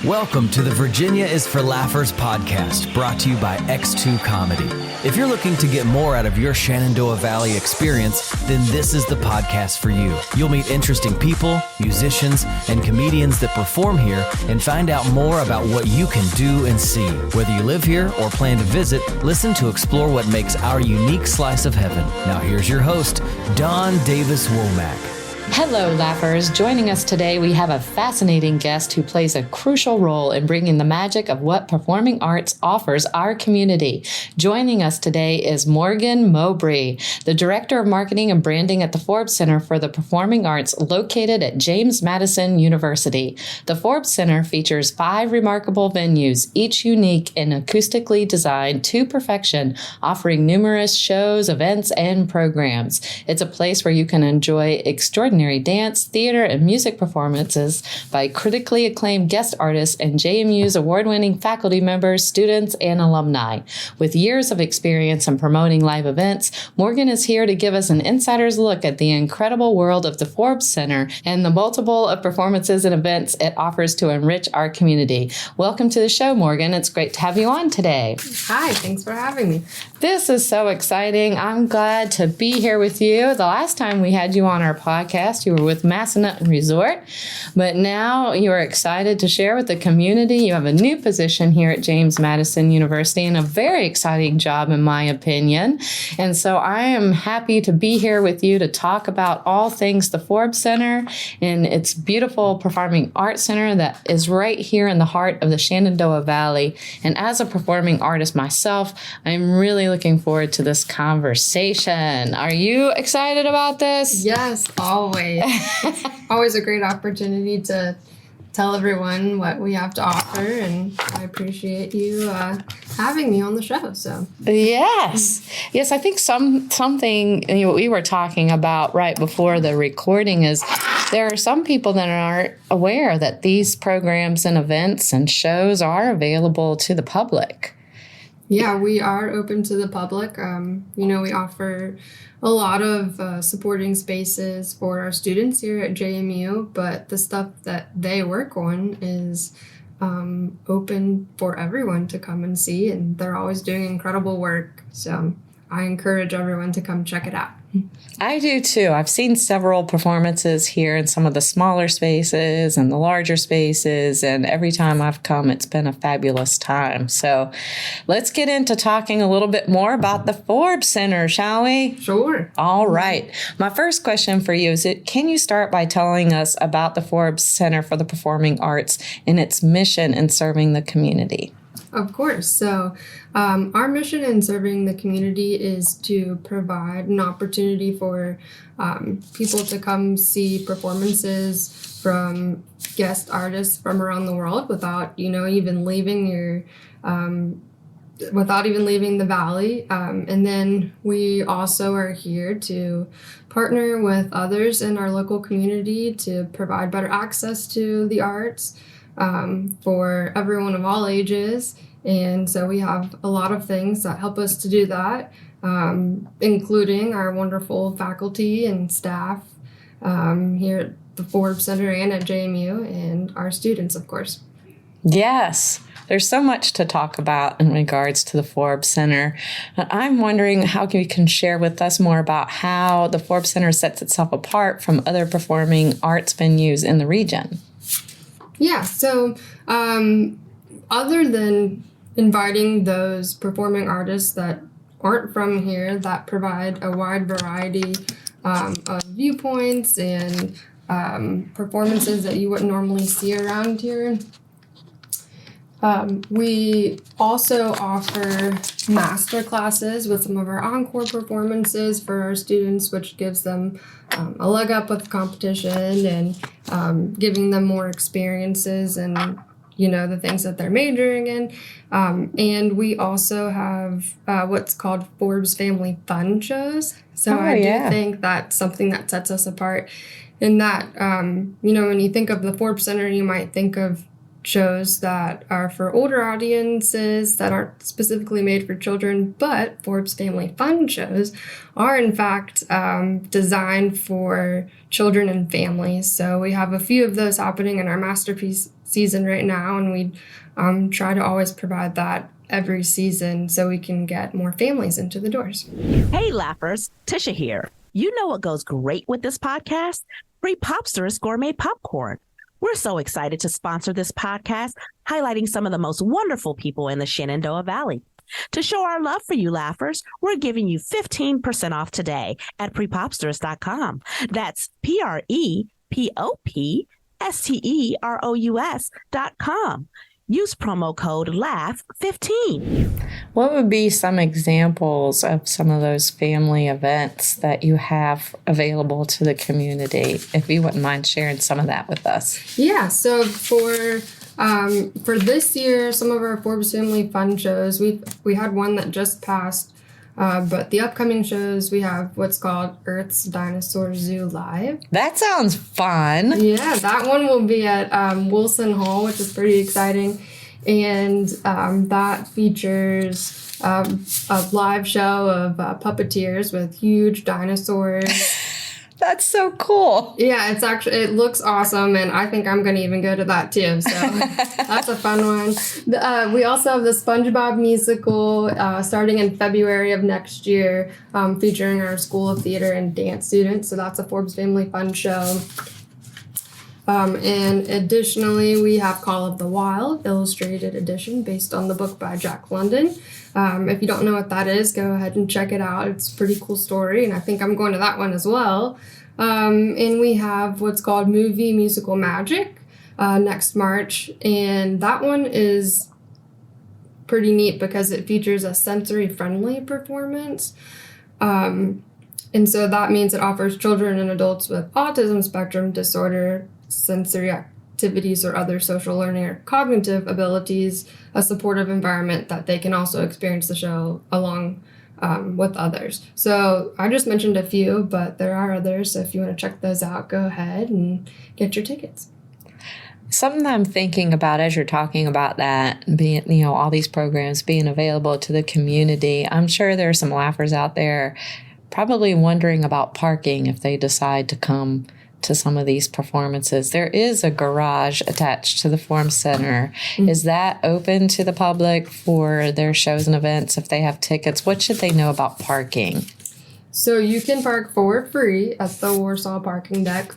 Welcome to the Virginia is for Laughers podcast, brought to you by X2 Comedy. If you're looking to get more out of your Shenandoah Valley experience, then this is the podcast for you. You'll meet interesting people, musicians, and comedians that perform here and find out more about what you can do and see. Whether you live here or plan to visit, listen to explore what makes our unique slice of heaven. Now here's your host, Don Davis Womack. Hello, Laughers. Joining us today, we have a fascinating guest who plays a crucial role in bringing the magic of what performing arts offers our community. Joining us today is Morgan Mowbray, the Director of Marketing and Branding at the Forbes Center for the Performing Arts located at James Madison University. The Forbes Center features 5 remarkable venues, each unique and acoustically designed to perfection, offering numerous shows, events, and programs. It's a place where you can enjoy extraordinary dance, theater, and music performances by critically acclaimed guest artists and JMU's award-winning faculty members, students, and alumni. With years of experience in promoting live events, Morgan is here to give us an insider's look at the incredible world of the Forbes Center and the multiple of performances and events it offers to enrich our community. Welcome to the show, Morgan. It's great to have you on today. Hi, thanks for having me. This is so exciting. I'm glad to be here with you. The last time we had you on our podcast, you were with Massanutten Resort, but now you are excited to share with the community. You have a new position here at James Madison University and a very exciting job, in my opinion. And so I am happy to be here with you to talk about all things the Forbes Center and its beautiful performing arts center that is right here in the heart of the Shenandoah Valley. And as a performing artist myself, I'm really looking forward to this conversation. Are you excited about this? Yes, always. Always a great opportunity to tell everyone what we have to offer, and I appreciate you having me on the show. So yes, I think something we were talking about right before the recording is there are some people that aren't aware that these programs and events and shows are available to the public. Yeah, we are open to the public. We offer a lot of supporting spaces for our students here at JMU, but the stuff that they work on is open for everyone to come and see, and they're always doing incredible work. So I encourage everyone to come check it out. I do too. I've seen several performances here in some of the smaller spaces and the larger spaces, and every time I've come, it's been a fabulous time. So let's get into talking a little bit more about the Forbes Center, shall we? Sure. All right. My first question for you is, can you start by telling us about the Forbes Center for the Performing Arts and its mission in serving the community? Of course. So our mission in serving the community is to provide an opportunity for people to come see performances from guest artists from around the world without even leaving the valley. And then we also are here to partner with others in our local community to provide better access to the arts for everyone of all ages. And so we have a lot of things that help us to do that, including our wonderful faculty and staff here at the Forbes Center and at JMU, and our students, of course. Yes. There's so much to talk about in regards to the Forbes Center. I'm wondering how you can share with us more about how the Forbes Center sets itself apart from other performing arts venues in the region. Yeah, so other than inviting those performing artists that aren't from here, that provide a wide variety of viewpoints and performances that you wouldn't normally see around here, we also offer master classes with some of our encore performances for our students, which gives them a leg up with competition and giving them more experiences and the things that they're majoring in. And we also have what's called Forbes Family Fun shows. So I do think that's something that sets us apart in that, when you think of the Forbes Center, you might think of shows that are for older audiences that aren't specifically made for children, but Forbes Family Fun shows are in fact designed for children and families. So we have a few of those happening in our masterpiece season right now, and we try to always provide that every season so we can get more families into the doors. Hey, laughers, Tisha here. You know what goes great with this podcast? PrePOPsterous Gourmet Popcorn. We're so excited to sponsor this podcast, highlighting some of the most wonderful people in the Shenandoah Valley. To show our love for you laughers, we're giving you 15% off today at PrePOPsterous.com. That's PrePOPsterous.com. Use promo code LAUGH15. What would be some examples of some of those family events that you have available to the community? If you wouldn't mind sharing some of that with us. Yeah, so for this year, some of our Forbes Family Fun shows, we had one that just passed, but the upcoming shows, we have what's called Earth's Dinosaur Zoo Live. That sounds fun. Yeah, that one will be at Wilson Hall, which is pretty exciting. And that features a live show of puppeteers with huge dinosaurs. That's so cool. Yeah, it looks awesome, and I think I'm going to even go to that too. So that's a fun one. We also have the SpongeBob musical starting in February of next year, featuring our School of Theater and Dance students. So that's a Forbes Family Fun show. And additionally, we have Call of the Wild, illustrated edition based on the book by Jack London. If you don't know what that is, go ahead and check it out. It's a pretty cool story, and I think I'm going to that one as well. And we have what's called Movie Musical Magic next March, and that one is pretty neat because it features a sensory-friendly performance. And so that means it offers children and adults with autism spectrum disorder sensory activities or other social learning or cognitive abilities a supportive environment that they can also experience the show along with others. So I just mentioned a few, but there are others. So if you want to check those out, go ahead and get your tickets. Something I'm thinking about as you're talking about that, being, all these programs being available to the community, I'm sure there are some laughers out there probably wondering about parking if they decide to come to some of these performances. There is a garage attached to the Forbes Center. Mm-hmm. Is that open to the public for their shows and events if they have tickets? What should they know about parking? So you can park for free at the Warsaw parking deck,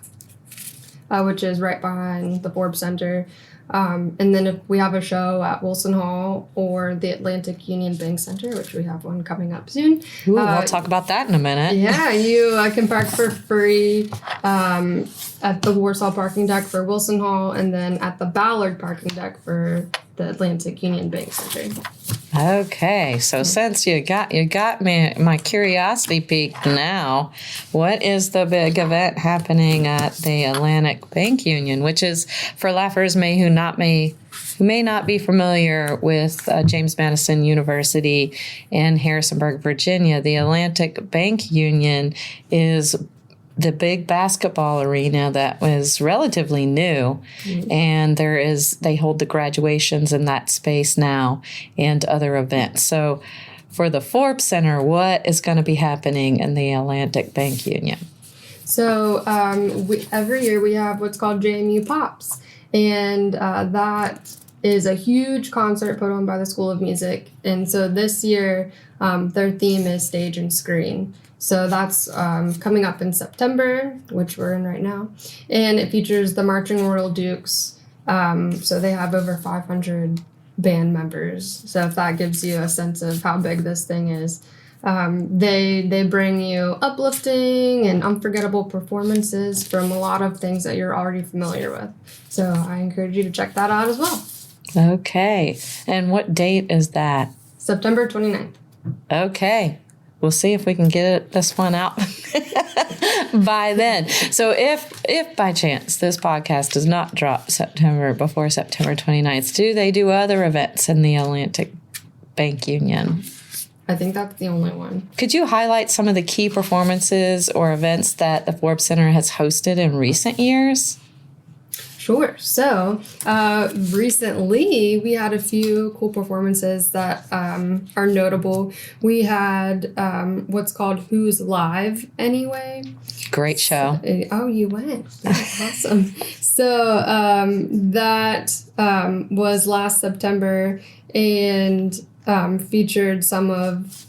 which is right behind the Forbes Center. And then if we have a show at Wilson Hall or the Atlantic Union Bank Center, which we have one coming up soon. Ooh, we'll talk about that in a minute. Yeah, you can park for free at the Warsaw parking deck for Wilson Hall, and then at the Ballard parking deck for the Atlantic Union Bank Center. Okay, so since you got my curiosity piqued now, what is the big event happening at the Atlantic Bank Union, which is for laughers who may not be familiar with James Madison University in Harrisonburg, Virginia. The Atlantic Bank Union is the big basketball arena that was relatively new, mm-hmm. and they hold the graduations in that space now and other events. So for the Forbes Center, what is going to be happening in the Atlantic Bank Union? So every year we have what's called JMU Pops, and that is a huge concert put on by the School of Music. And so this year their theme is Stage and Screen. So that's coming up in September, which we're in right now. And it features the Marching Royal Dukes. So they have over 500 band members. So if that gives you a sense of how big this thing is, they bring you uplifting and unforgettable performances from a lot of things that you're already familiar with. So I encourage you to check that out as well. Okay. And what date is that? September 29th. Okay. We'll see if we can get this one out by then. So if by chance this podcast does not drop before September 29th, do they do other events in the Atlantic Bank Union? I think that's the only one. Could you highlight some of the key performances or events that the Forbes Center has hosted in recent years? Sure. So recently we had a few cool performances that are notable. We had what's called Who's Live Anyway. Great show. Oh, you went. That's awesome. So that was last September and featured some of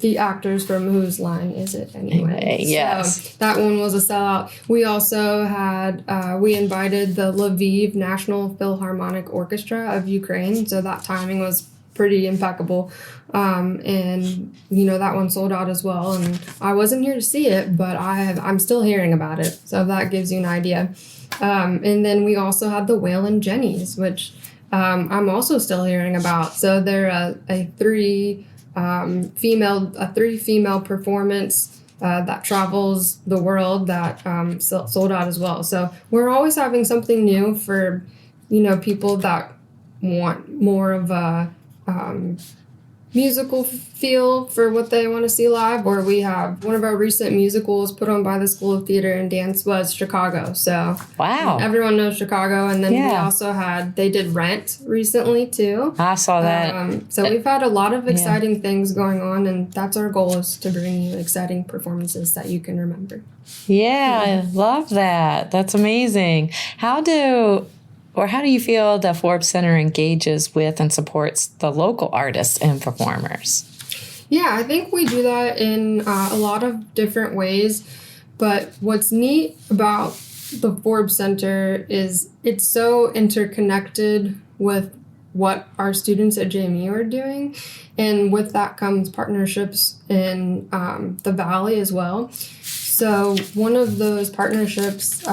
the actors from Whose Line Is It Anyway? Yes. So that one was a sellout. We also had, we invited the Lviv National Philharmonic Orchestra of Ukraine. So that timing was pretty impeccable. And, you know, that one sold out as well. And I wasn't here to see it, but I'm still hearing about it. So that gives you an idea. And then we also had the Waylon Jennies, which I'm also still hearing about. So they're a three female performance that travels the world that sold out as well. So we're always having something new for, you know, people that want more of a musical feel for what they want to see live. Or we have one of our recent musicals put on by the School of Theater and Dance was Chicago. So wow, everyone knows Chicago. And then we also they did Rent recently too. I saw that. So we've had a lot of exciting things going on, and that's our goal, is to bring you exciting performances that you can remember. Yeah, I love that. That's amazing. How do you feel the Forbes Center engages with and supports the local artists and performers? Yeah, I think we do that in a lot of different ways. But what's neat about the Forbes Center is it's so interconnected with what our students at JMU are doing. And with that comes partnerships in the Valley as well. So one of those partnerships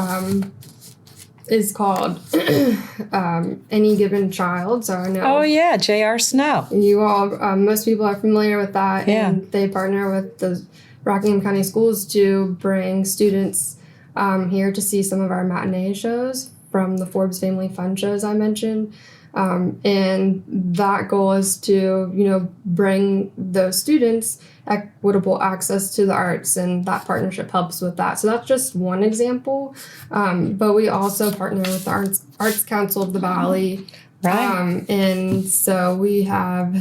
is called Any Given Child. So I know. Oh yeah, J.R. Snow. You all, most people are familiar with that. Yeah. And they partner with the Rockingham County Schools to bring students here to see some of our matinee shows from the Forbes Family Fun shows I mentioned. And that goal is to, you know, bring those students equitable access to the arts, and that partnership helps with that. So that's just one example. But we also partner with the Arts Council of the Valley. Right. And so we have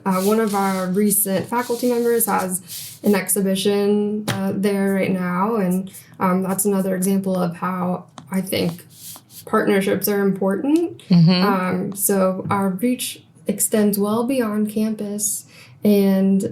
one of our recent faculty members has an exhibition there right now. And that's another example of how I think partnerships are important. Mm-hmm. So our reach extends well beyond campus, and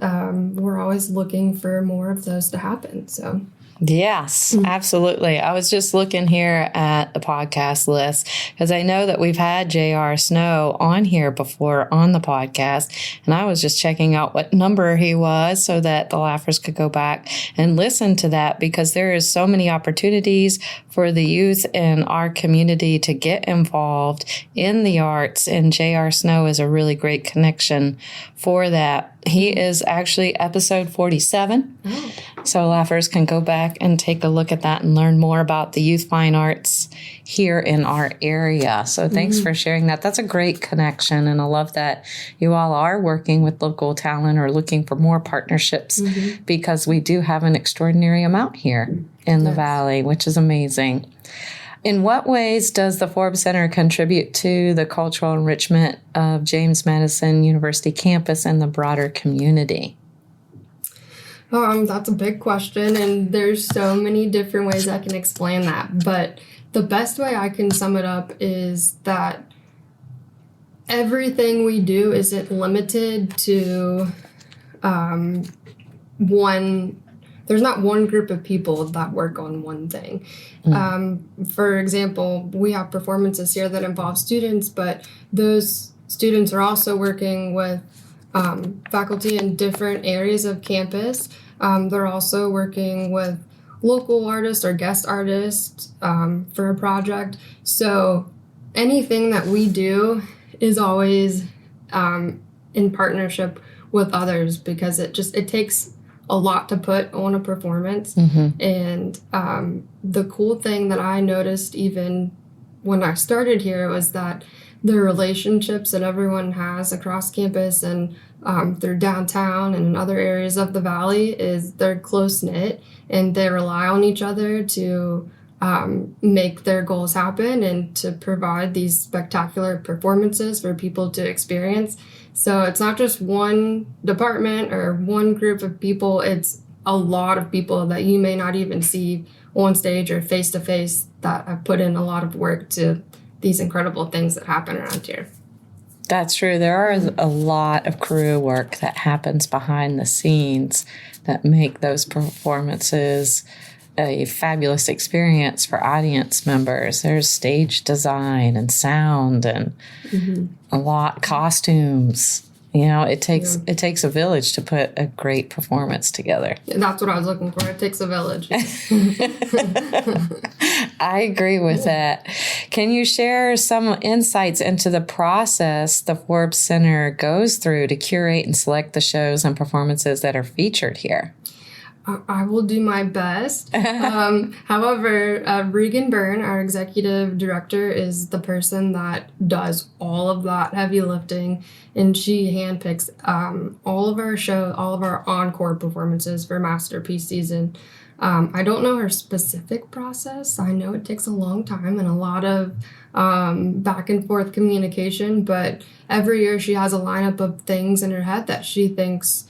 we're always looking for more of those to happen. So yes, absolutely. I was just looking here at the podcast list because I know that we've had J.R. Snow on here before on the podcast, and I was just checking out what number he was so that the Laughers could go back and listen to that, because there is so many opportunities for the youth in our community to get involved in the arts, and J.R. Snow is a really great connection for that. He is actually episode 47. Oh. So Laughers can go back and take a look at that and learn more about the youth fine arts here in our area. So thanks for sharing that. That's a great connection. And I love that you all are working with local talent or looking for more partnerships, because we do have an extraordinary amount here in the Valley, which is amazing. In what ways does the Forbes Center contribute to the cultural enrichment of James Madison University campus and the broader community? That's a big question, and there's so many different ways I can explain that. But the best way I can sum it up is that everything we do isn't limited to one. There's not one group of people that work on one thing. For example, we have performances here that involve students, but those students are also working with faculty in different areas of campus. They're also working with local artists or guest artists for a project. So anything that we do is always in partnership with others, because it takes a lot to put on a performance. And the cool thing that I noticed even when I started here was that the relationships that everyone has across campus and through downtown and in other areas of the Valley they're close-knit, and they rely on each other to make their goals happen and to provide these spectacular performances for people to experience. So it's not just one department or one group of people, it's a lot of people that you may not even see on stage or face to face that have put in a lot of work to these incredible things that happen around here. That's true. There is a lot of crew work that happens behind the scenes that make those performances a fabulous experience for audience members. There's stage design and sound and a lot costumes. You know, it takes a village to put a great performance together. Yeah, that's what I was looking for. It takes a village. I agree with that. Can you share some insights into the process the Forbes Center goes through to curate and select the shows and performances that are featured here? I will do my best. However, Regan Byrne, our executive director, is the person that does all of that heavy lifting, and she handpicks all of our encore performances for Masterpiece season. I don't know her specific process. I know it takes a long time and a lot of back and forth communication, but every year she has a lineup of things in her head that she thinks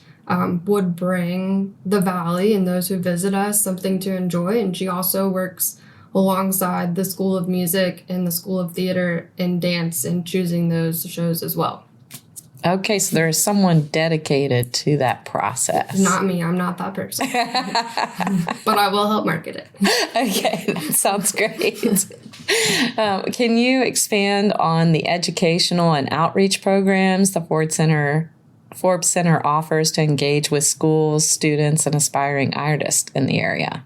would bring the Valley and those who visit us something to enjoy. And she also works alongside the School of Music and the School of Theater and Dance in choosing those shows as well. Okay, so there's someone dedicated to that process. Not me. I'm not that person. But I will help market it. Okay, that sounds great. Can you expand on the educational and outreach programs the Forbes Center offers to engage with schools, students, and aspiring artists in the area?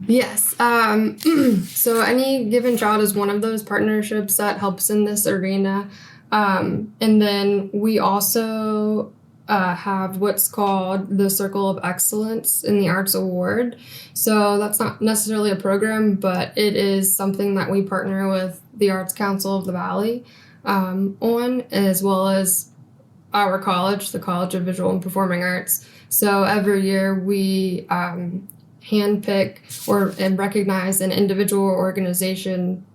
Yes. So Any Given Child is one of those partnerships that helps in this arena. And then we also have what's called the Circle of Excellence in the Arts Award. So that's not necessarily a program, but it is something that we partner with the Arts Council of the Valley on, as well as our college, the College of Visual and Performing Arts. So every year we handpick and recognize an individual or organization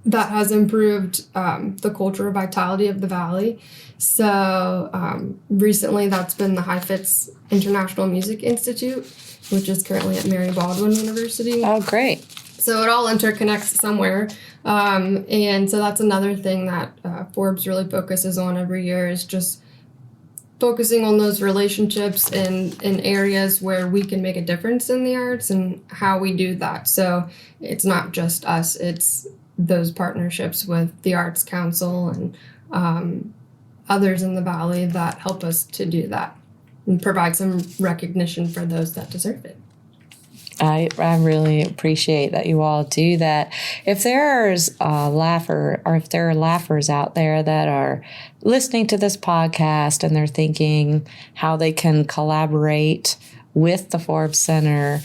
that has improved the cultural vitality of the Valley. So recently that's been the Heifetz International Music Institute, which is currently at Mary Baldwin University. Oh, great. So it all interconnects somewhere. And so that's another thing that Forbes really focuses on every year, is just focusing on those relationships in areas where we can make a difference in the arts and how we do that. So it's not just us, it's those partnerships with the Arts Council and others in the Valley that help us to do that and provide some recognition for those that deserve it. I really appreciate that you all do that. If there's if there are laughers out there that are listening to this podcast and they're thinking how they can collaborate with the Forbes Center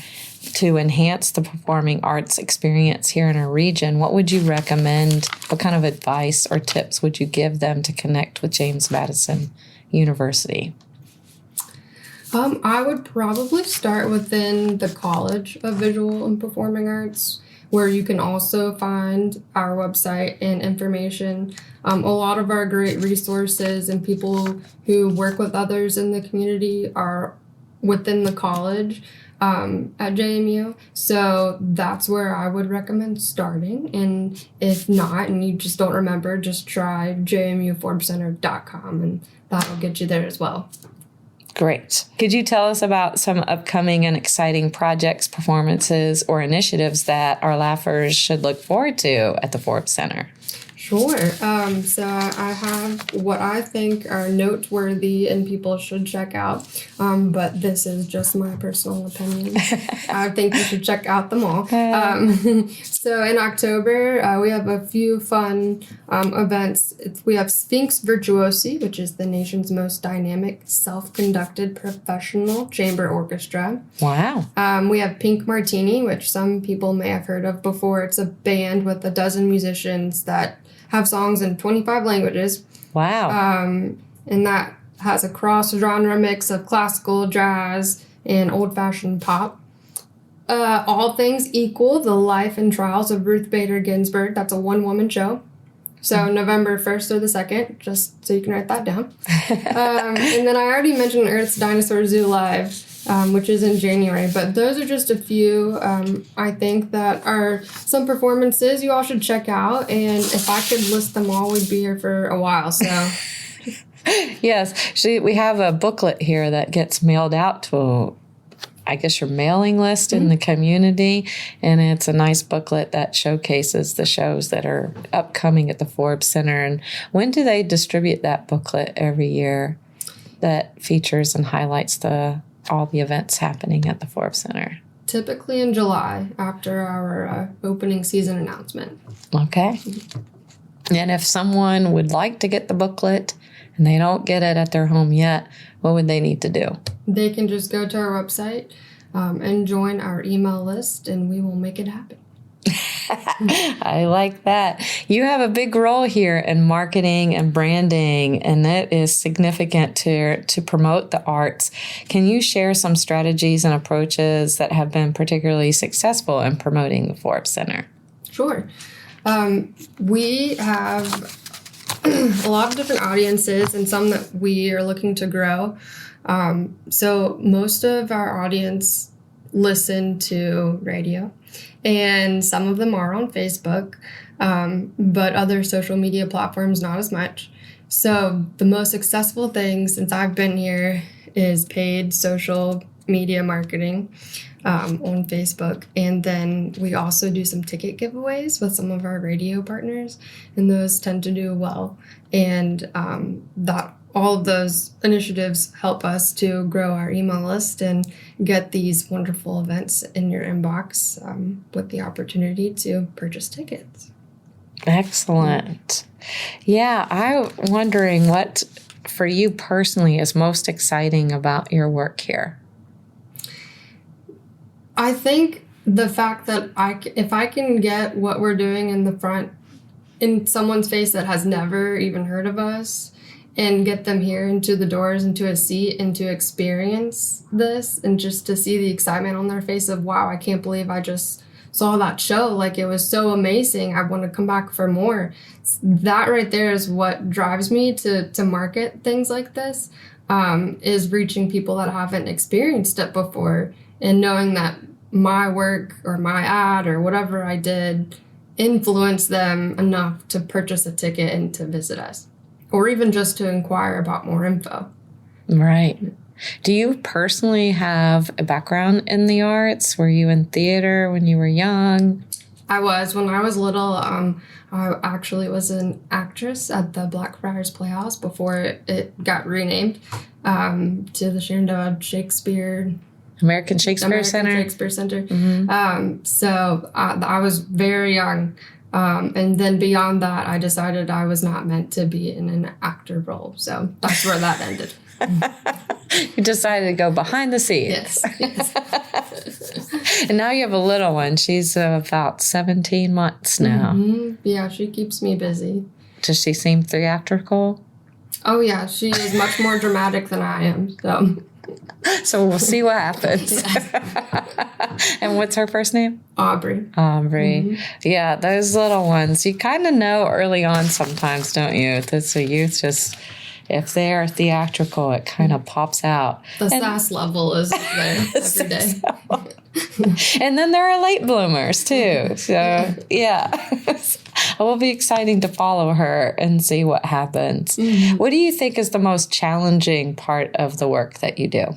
to enhance the performing arts experience here in our region, what would you recommend? What kind of advice or tips would you give them to connect with James Madison University? I would probably start within the College of Visual and Performing Arts, where you can also find our website and information. A lot of our great resources and people who work with others in the community are within the college at JMU. So that's where I would recommend starting. And if not, and you just don't remember, just try jmuforbescenter.com and that'll get you there as well. Great. Could you tell us about some upcoming and exciting projects, performances, or initiatives that our laughers should look forward to at the Forbes Center? Sure. So I have what I think are noteworthy and people should check out, but this is just my personal opinion. I think you should check out them all. So in October, we have a few fun events. We have Sphinx Virtuosi, which is the nation's most dynamic, self-conducted professional chamber orchestra. Wow. We have Pink Martini, which some people may have heard of before. It's a band with a dozen musicians that have songs in 25 languages. Wow. And that has a cross-genre mix of classical, jazz, and old-fashioned pop. All Things Equal, The Life and Trials of Ruth Bader Ginsburg. That's a one-woman show. So November 1st or the 2nd, just so you can write that down. And then I already mentioned Earth's Dinosaur Zoo Live, which is in January. But those are just a few, I think, that are some performances you all should check out. And if I could list them all, we'd be here for a while. So... Yes, we have a booklet here that gets mailed out to, I guess, your mailing list in the community, and it's a nice booklet that showcases the shows that are upcoming at the Forbes Center. And when do they distribute that booklet every year that features and highlights all the events happening at the Forbes Center? Typically in July, after our opening season announcement. Okay. And if someone would like to get the booklet and they don't get it at their home yet, what would they need to do? They can just go to our website and join our email list, and we will make it happen. I like that. You have a big role here in marketing and branding, and it is significant to promote the arts. Can you share some strategies and approaches that have been particularly successful in promoting the Forbes Center? Sure. We have a lot of different audiences and some that we are looking to grow. So most of our audience listen to radio, and some of them are on Facebook, but other social media platforms not as much. So the most successful thing since I've been here is paid social media marketing on Facebook. And then we also do some ticket giveaways with some of our radio partners, and those tend to do well. And all of those initiatives help us to grow our email list and get these wonderful events in your inbox with the opportunity to purchase tickets. Excellent. Yeah, I'm wondering what, for you personally, is most exciting about your work here? I think the fact that if I can get what we're doing in the front in someone's face that has never even heard of us and get them here into the doors, into a seat, and to experience this, and just to see the excitement on their face of, wow, I can't believe I just saw that show. Like, it was so amazing. I want to come back for more. That right there is what drives me to market things like this, is reaching people that haven't experienced it before, and knowing that my work or my ad or whatever I did influenced them enough to purchase a ticket and to visit us, or even just to inquire about more info. Right. Do you personally have a background in the arts? Were you in theater when you were young? I was. When I was little, I actually was an actress at the Blackfriars Playhouse before it got renamed to the Shenandoah American Shakespeare Center. Mm-hmm. So I was very young. And then beyond that, I decided I was not meant to be in an actor role. So that's where that ended. You decided to go behind the scenes. Yes. And now you have a little one. She's about 17 months now. Mm-hmm. Yeah, she keeps me busy. Does she seem theatrical? Oh, yeah. She is much more dramatic than I am. So we'll see what happens. And what's her first name? Aubrey. Mm-hmm. Yeah, those little ones, you kind of know early on sometimes, don't you? That the youth just, if they are theatrical, it kind of pops out. The sass level is there every day. And then there are late bloomers, too. So, yeah. It will be exciting to follow her and see what happens. Mm-hmm. What do you think is the most challenging part of the work that you do?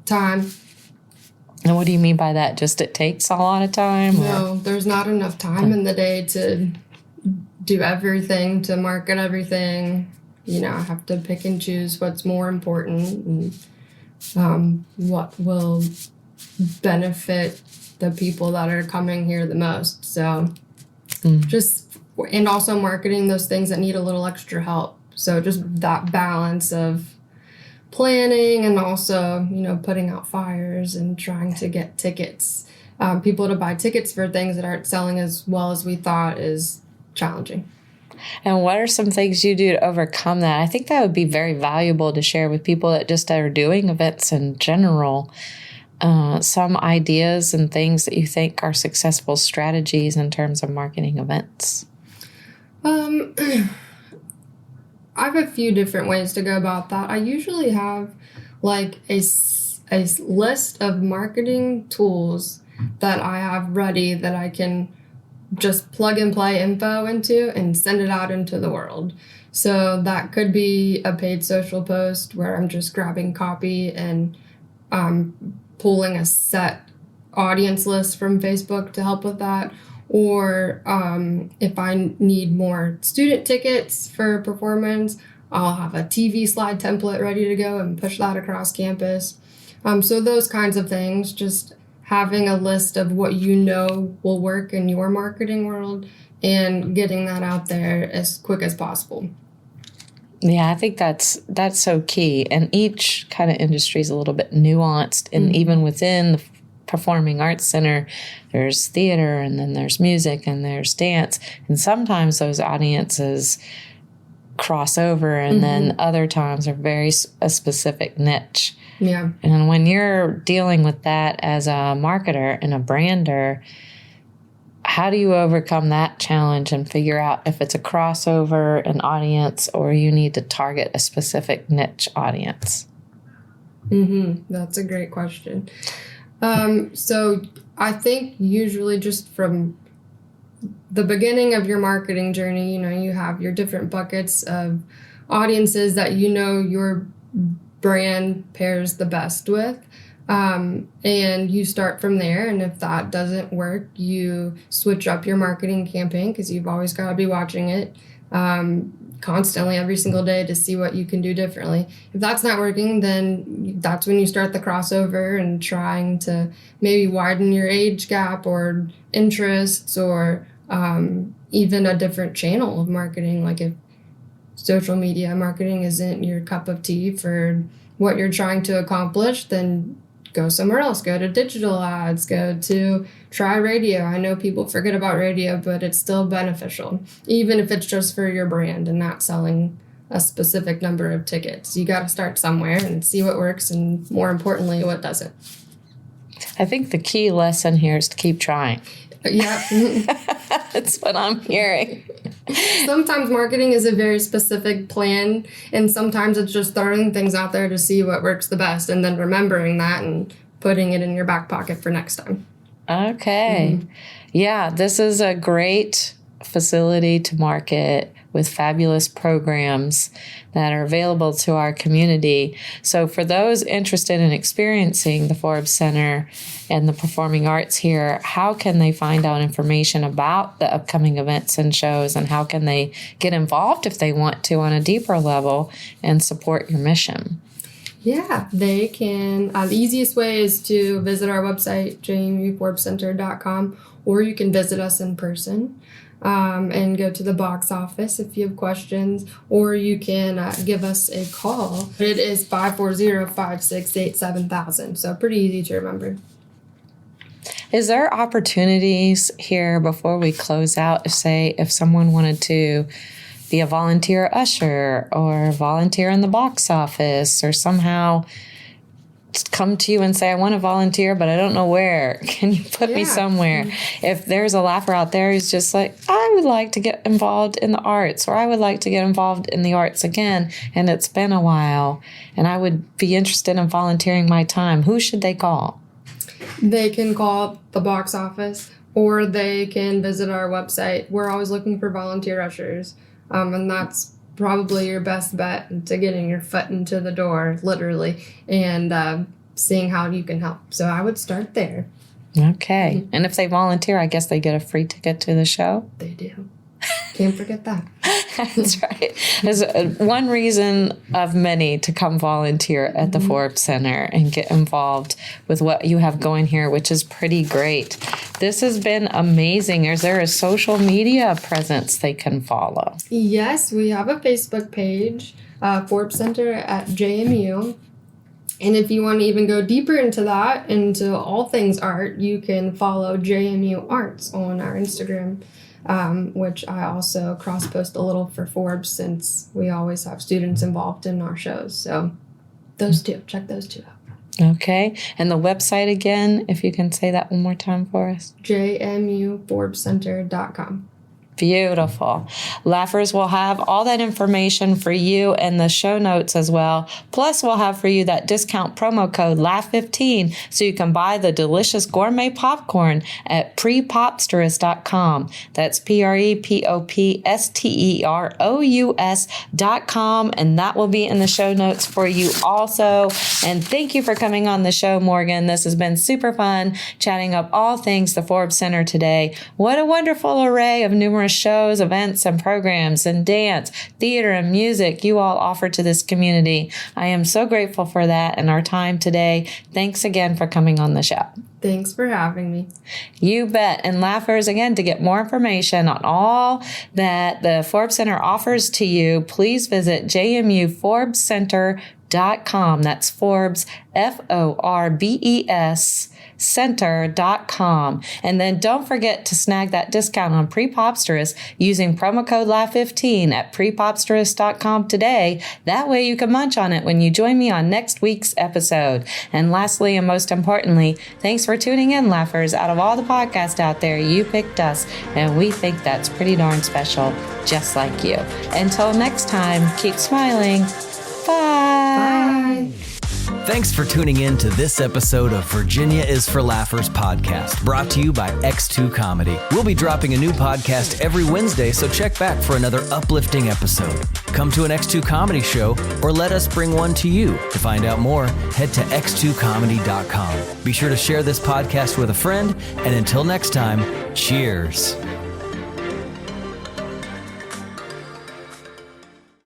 Time. And what do you mean by that? Just it takes a lot of time? No, there's not enough time in the day to do everything, to market everything. You know, I have to pick and choose what's more important and what will benefit the people that are coming here the most. So and also marketing those things that need a little extra help. So just that balance of planning and also, you know, putting out fires and trying to get tickets, people to buy tickets for things that aren't selling as well as we thought is challenging. And what are some things you do to overcome that? I think that would be very valuable to share with people that just are doing events in general. some ideas and things that you think are successful strategies in terms of marketing events? I have a few different ways to go about that. I usually have like a list of marketing tools that I have ready that I can just plug and play info into and send it out into the world. So that could be a paid social post where I'm just grabbing copy and pulling a set audience list from Facebook to help with that. Or if I need more student tickets for a performance, I'll have a TV slide template ready to go and push that across campus. So those kinds of things, just having a list of what you know will work in your marketing world and getting that out there as quick as possible. Yeah, I think that's so key. And each kind of industry is a little bit nuanced. And even within the Performing Arts Center, there's theater, and then there's music, and there's dance. And sometimes those audiences cross over, and then other times are very a specific niche. Yeah. And when you're dealing with that as a marketer and a brander, how do you overcome that challenge and figure out if it's a crossover, an audience, or you need to target a specific niche audience? That's a great question. So I think usually just from the beginning of your marketing journey, you have your different buckets of audiences that your brand pairs the best with. And you start from there. And if that doesn't work, you switch up your marketing campaign because you've always got to be watching it constantly every single day to see what you can do differently. If that's not working, then that's when you start the crossover and trying to maybe widen your age gap or interests or even a different channel of marketing. Like if social media marketing isn't your cup of tea for what you're trying to accomplish, then go somewhere else. Go to digital ads, try radio. I know people forget about radio, but it's still beneficial, even if it's just for your brand and not selling a specific number of tickets. You got to start somewhere and see what works, and more importantly, what doesn't. I think the key lesson here is to keep trying. Yeah. That's what I'm hearing. Sometimes marketing is a very specific plan, and sometimes it's just throwing things out there to see what works the best and then remembering that and putting it in your back pocket for next time. Okay. Yeah, this is a great facility to market with fabulous programs that are available to our community. So for those interested in experiencing the Forbes Center and the performing arts here, how can they find out information about the upcoming events and shows, and how can they get involved if they want to on a deeper level and support your mission? Yeah, they can. The easiest way is to visit our website, jmuforbescenter.com, or you can visit us in person. And go to the box office if you have questions, or you can give us a call. It is 540-568-7000, so pretty easy to remember. Is there opportunities here before we close out, if someone wanted to be a volunteer usher or volunteer in the box office, or somehow come to you and say, I want to volunteer, but I don't know where. Can you put me somewhere? If there's a laugher out there who's just like, I would like to get involved in the arts, or I would like to get involved in the arts again, and it's been a while, and I would be interested in volunteering my time, who should they call? They can call the box office, or they can visit our website. We're always looking for volunteer ushers, and that's probably your best bet to getting your foot into the door, literally, and seeing how you can help. So I would start there. Okay. And if they volunteer, I guess they get a free ticket to the show? They do. Can't forget that. That's right. There's one reason of many to come volunteer at the Forbes Center and get involved with what you have going here, which is pretty great. This has been amazing. Is there a social media presence they can follow? Yes, we have a Facebook page, Forbes Center at JMU. And if you want to even go deeper into that, into all things art, you can follow JMU Arts on our Instagram. Which I also cross-post a little for Forbes, since we always have students involved in our shows. So those two, check those two out. Okay. And the website again, if you can say that one more time for us. jmuforbescenter.com. Beautiful. Laughers will have all that information for you in the show notes as well. Plus, we'll have for you that discount promo code LAUGH15 so you can buy the delicious gourmet popcorn at PrePOPsterous.com. That's PrePOPsterous.com. And that will be in the show notes for you also. And thank you for coming on the show, Morgan. This has been super fun chatting up all things the Forbes Center today. What a wonderful array of numerous shows, events, and programs, and dance, theater, and music you all offer to this community. I am so grateful for that and our time today. Thanks again for coming on the show. Thanks for having me. You bet. And Laughers, again, to get more information on all that the Forbes Center offers to you, please visit jmuforbescenter.com. That's Forbes, Forbes, center.com. And then don't forget to snag that discount on PrePOPsterous using promo code LAUGH15 at PrePOPsterous.com today. That way you can munch on it when you join me on next week's episode. And lastly, and most importantly, thanks for tuning in, Laughers. Out of all the podcasts out there, you picked us, and we think that's pretty darn special, just like you. Until next time, keep smiling. Bye. Bye. Thanks for tuning in to this episode of Virginia is for Laughers podcast, brought to you by X2 Comedy. We'll be dropping a new podcast every Wednesday, so check back for another uplifting episode. Come to an X2 Comedy show or let us bring one to you. To find out more, head to x2comedy.com. Be sure to share this podcast with a friend, and until next time, cheers.